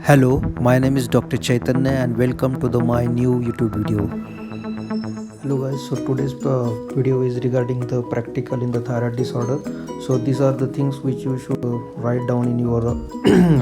Hello, my name is Dr. Chaitanya and welcome to my new YouTube video. Hello guys, so today's video is regarding the practical in the thyroid disorder. So these are the things which you should write down in your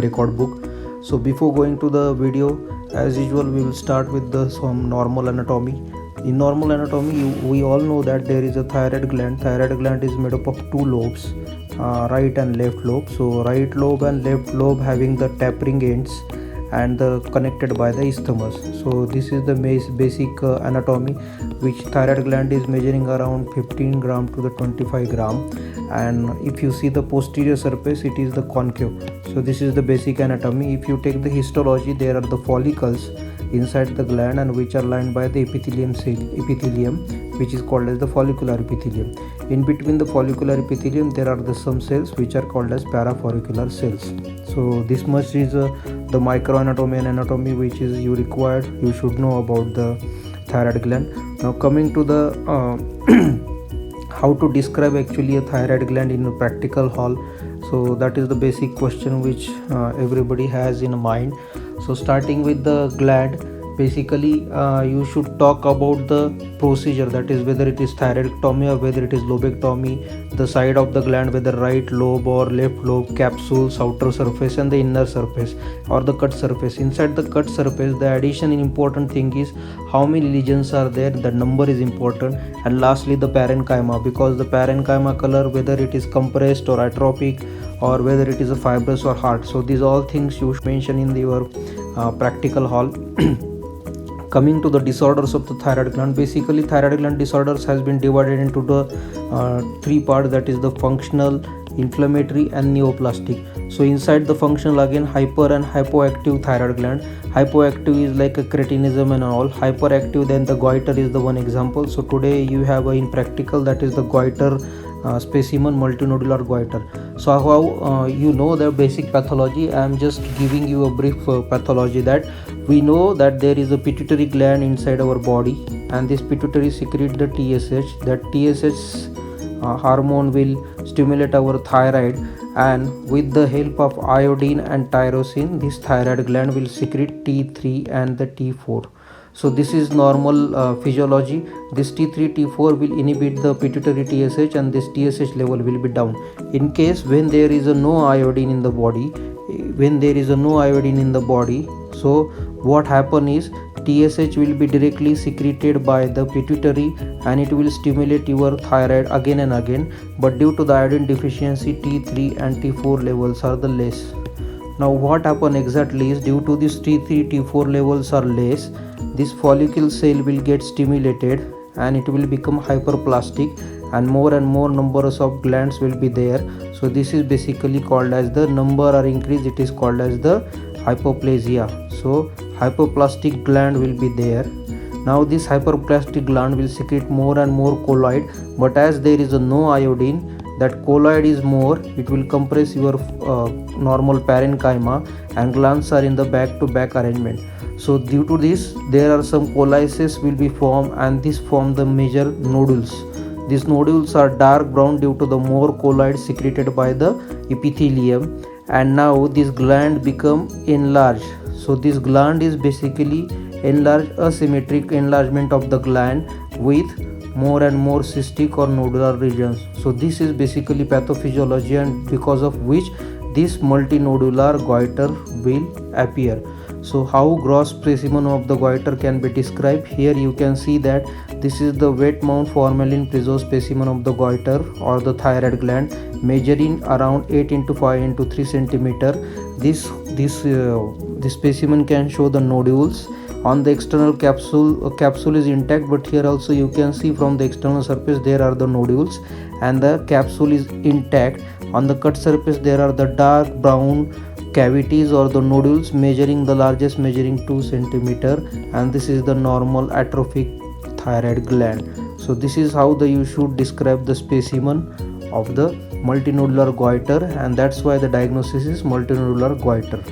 record book. So before going to the video, as usual we will start with some normal anatomy. In normal anatomy, we all know that there is a thyroid gland. Thyroid gland is made up of two lobes, right and left lobe. So right lobe and left lobe having the tapering ends and connected by the isthmus. So this is the basic anatomy, which thyroid gland is measuring around 15 gram to the 25 gram, and if you see the posterior surface, it is the concave. So this is the basic anatomy. If you take the histology, there are the follicles inside the gland and which are lined by the epithelium, which is called as the follicular epithelium. In between the follicular epithelium, there are some cells which are called as parafollicular cells. So this much is the microanatomy and anatomy which is you should know about the thyroid gland. Now coming to the how to describe actually a thyroid gland in a practical hall. So that is the basic question which everybody has in mind. So starting with the gland, basically you should talk about the procedure, that is whether it is thyroidectomy or whether it is lobectomy, the side of the gland, whether right lobe or left lobe, capsules, outer surface and the inner surface, or the cut surface. Inside the cut surface, the addition in important thing is how many lesions are there, the number is important, and lastly the parenchyma, because the parenchyma color, whether it is compressed or atrophic or whether it is a fibrous or hard. So these all things you should mention in your practical hall. Coming to the disorders of the thyroid gland, basically thyroid gland disorders has been divided into the three parts, that is the functional, inflammatory and neoplastic. So inside the functional, again, hyper and hypoactive thyroid gland. Hypoactive is like a cretinism and all. Hyperactive, then the goiter is the one example. So today you have in practical, that is the goiter specimen, multinodular goiter. So how you know the basic pathology? I am just giving you a brief pathology. That we know that there is a pituitary gland inside our body, and this pituitary secrete the TSH. That TSH hormone will stimulate our thyroid, and with the help of iodine and tyrosine, this thyroid gland will secrete T3 and the T4. So this is normal physiology. This T3 T4 will inhibit the pituitary TSH and this TSH level will be down. In case when there is no iodine in the body, so what happen is TSH will be directly secreted by the pituitary and it will stimulate your thyroid again and again, but due to the iodine deficiency, T3 and T4 levels are the less. Now what happen exactly is, due to this T3 T4 levels are less, this follicle cell will get stimulated and it will become hyperplastic, and more numbers of glands will be there. So this is basically called as the number are increased, it is called as the hypoplasia. So hypoplastic gland will be there. Now this hyperplastic gland will secrete more and more colloid, but as there is no iodine, that colloid is more, it will compress your normal parenchyma, and glands are in the back to back arrangement. So due to this, there are some collises will be formed, and this form the major nodules. These nodules are dark brown due to the more colloid secreted by the epithelium, and now this gland become enlarged. So this gland is basically enlarged, asymmetric enlargement of the gland with more and more cystic or nodular regions. So this is basically pathophysiology, and because of which this multinodular goiter will appear. So how gross specimen of the goiter can be described? Here you can see that this is the wet mount formalin piezo specimen of the goiter or the thyroid gland, measuring around 8 into 5 into 3 centimeter. This specimen can show the nodules. On the external capsule is intact, but here also you can see from the external surface there are the nodules and the capsule is intact. On the cut surface there are the dark brown cavities or the nodules, measuring the largest measuring 2 centimeter, and this is the normal atrophic thyroid gland. So this is how you should describe the specimen of the multinodular goiter, and that's why the diagnosis is multinodular goiter.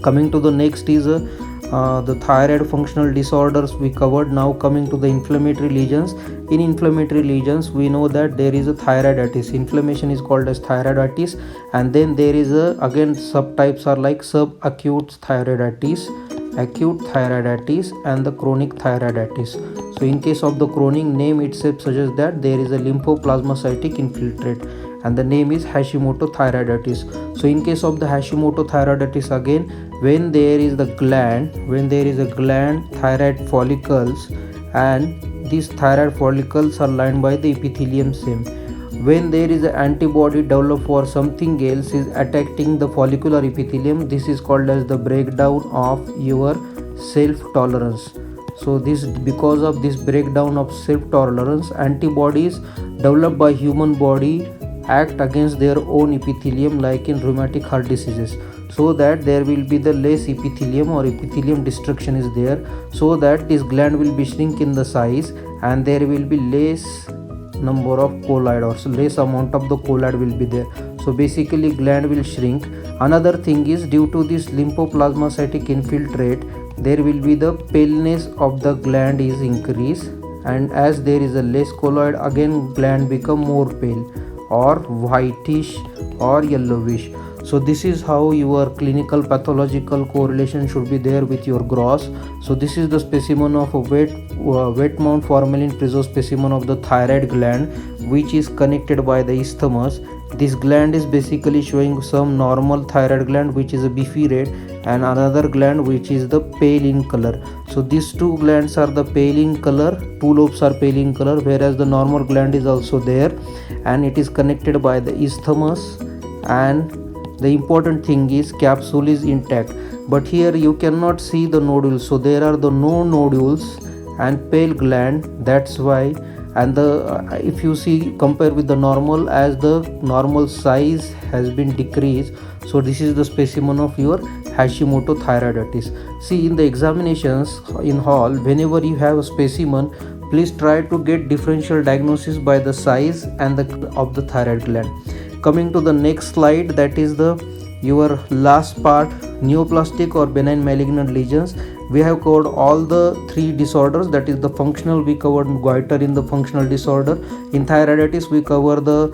Coming to the next is the thyroid functional disorders we covered. Now coming to the inflammatory lesions, In inflammatory lesions, we know that there is a thyroiditis. Inflammation is called as thyroiditis, and then there is a again subtypes are like subacute thyroiditis, acute thyroiditis, and the chronic thyroiditis. So in case of the chronic, name itself suggests that there is a lymphoplasmacytic infiltrate, and the name is Hashimoto thyroiditis. So in case of the Hashimoto thyroiditis, again, when there is a gland, thyroid follicles, and these thyroid follicles are lined by the epithelium same. When there is an antibody developed for something else is attacking the follicular epithelium, this is called as the breakdown of your self tolerance. So this, because of this breakdown of self tolerance, antibodies developed by human body act against their own epithelium, like in rheumatic heart diseases, so that there will be the less epithelium or epithelium destruction is there, so that this gland will be shrink in the size, and there will be less number of colloid, or so less amount of the colloid will be there. So basically gland will shrink. Another thing is, due to this lymphoplasmacytic infiltrate, there will be the paleness of the gland is increased, and as there is a less colloid, again gland become more pale or whitish or yellowish. So this is how your clinical pathological correlation should be there with your gross. So this is the specimen of a wet mount formalin piezo specimen of the thyroid gland, which is connected by the isthmus. This gland is basically showing some normal thyroid gland which is a beefy red, and another gland which is the pale in color. So these two glands are the pale in color, two lobes are pale in color, whereas the normal gland is also there, and it is connected by the isthmus. And the important thing is capsule is intact, but here you cannot see the nodules, so there are the no nodules and pale gland, that's why. And the if you see, compare with the normal, as the normal size has been decreased. So this is the specimen of your Hashimoto thyroiditis. See, in the examinations in hall, whenever you have a specimen, please try to get differential diagnosis by the size and the of the thyroid gland. Coming to the next slide, that is the your last part, neoplastic or benign malignant lesions. We have covered all the three disorders, that is the functional, we covered goiter in the functional disorder. In thyroiditis we cover the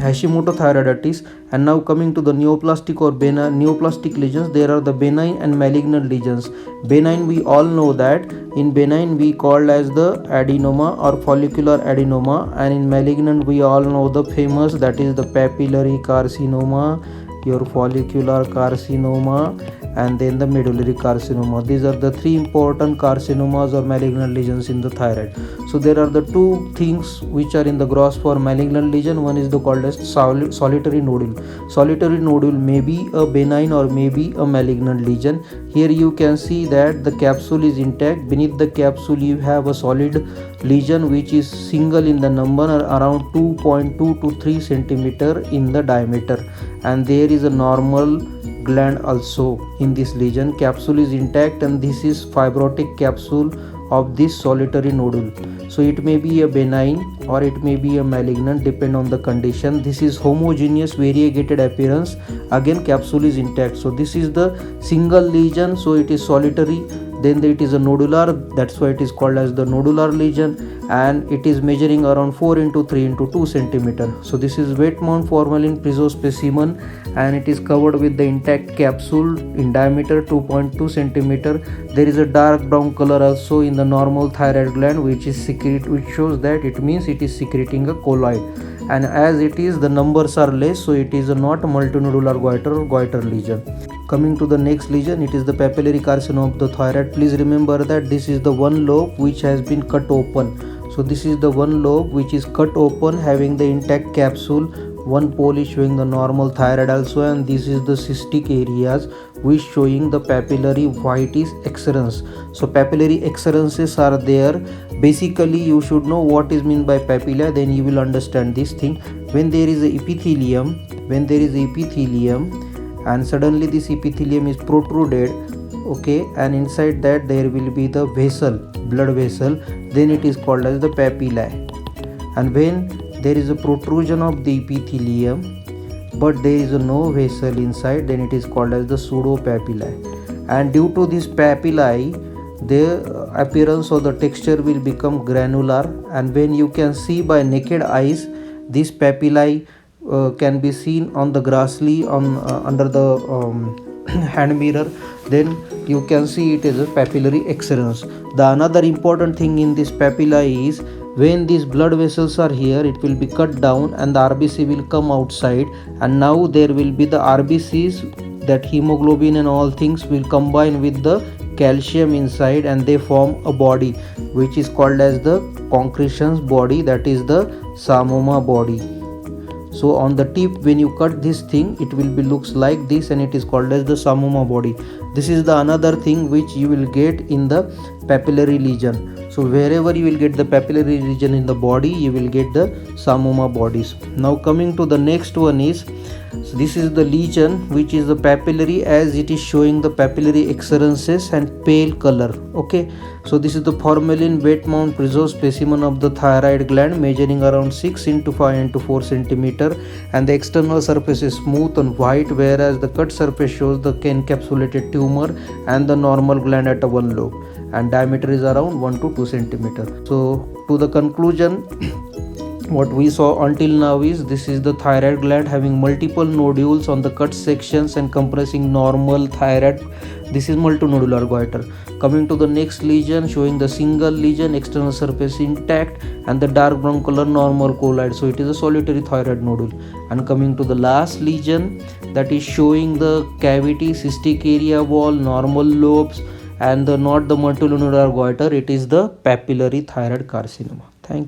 Hashimoto thyroiditis. And now coming to the neoplastic or neoplastic lesions, there are the benign and malignant lesions. Benign, we all know that in benign we called as the adenoma or follicular adenoma, and in malignant we all know the famous, that is the papillary carcinoma, your follicular carcinoma, and then the medullary carcinoma. These are the three important carcinomas or malignant lesions in the thyroid. So there are the two things which are in the gross for malignant lesion. One is the called as solitary nodule. Solitary nodule may be a benign or may be a malignant lesion. Here you can see that the capsule is intact. Beneath the capsule you have a solid lesion which is single in the number, around 2.2 to 3 centimeter in the diameter, and there is a normal gland also in this lesion. Capsule is intact, and this is fibrotic capsule of this solitary nodule. So it may be a benign or it may be a malignant, depend on the condition. This is homogeneous variegated appearance, again capsule is intact. So this is the single lesion, so it is solitary. Then it is a nodular, that's why it is called as the nodular lesion, and it is measuring around 4 into 3 into 2 centimeter. So this is wet mount formalin piezo specimen, and it is covered with the intact capsule in diameter 2.2 centimeter. There is a dark brown color also in the normal thyroid gland which is which shows that it means it is secreting a colloid, and as it is the numbers are less, so it is not multinodular goiter or goiter lesion. Coming to the next lesion, it is the papillary carcinoma of the thyroid. Please remember that this is the one lobe which has been cut open. So this is the one lobe which is cut open, having the intact capsule. One pole is showing the normal thyroid also, and this is the cystic areas which showing the papillary whitish excurrence. So papillary excurrences are there. Basically you should know what is meant by papilla, then you will understand this thing. When there is a epithelium, and suddenly this epithelium is protruded, okay, and inside that there will be the vessel, blood vessel, then it is called as the papillae. And when there is a protrusion of the epithelium but there is no vessel inside, then it is called as the pseudopapillae. And due to this papillae, the appearance or the texture will become granular, and when you can see by naked eyes, these papillae can be seen on the grassly on under the hand mirror, then you can see it as a papillary excellence. The another important thing in this papillae is when these blood vessels are here, it will be cut down and the RBC will come outside, and now there will be the RBCs, that hemoglobin and all things will combine with the calcium inside and they form a body which is called as the concretions body, that is the psammoma body. So on the tip, when you cut this thing, it will be looks like this and it is called as the psammoma body. This is the another thing which you will get in the papillary lesion. So wherever you will get the papillary region in the body, you will get the psammoma bodies. Now coming to the next one is, so this is the lesion which is the papillary, as it is showing the papillary excrescences and pale color. Okay, so this is the formalin wet mount preserved specimen of the thyroid gland measuring around 6 into 5 into 4 centimeter, and the external surface is smooth and white, whereas the cut surface shows the encapsulated tumor and the normal gland at one lobe, and diameter is around 1 to 2 centimeter. So to the conclusion, what we saw until now is, this is the thyroid gland having multiple nodules on the cut sections and compressing normal thyroid. This is multinodular goiter. Coming to the next lesion, showing the single lesion, external surface intact and the dark brown color normal colloid, so it is a solitary thyroid nodule. And coming to the last lesion, that is showing the cavity, cystic area wall, normal lobes, and not the multinodular goiter, it is the papillary thyroid carcinoma. Thank you.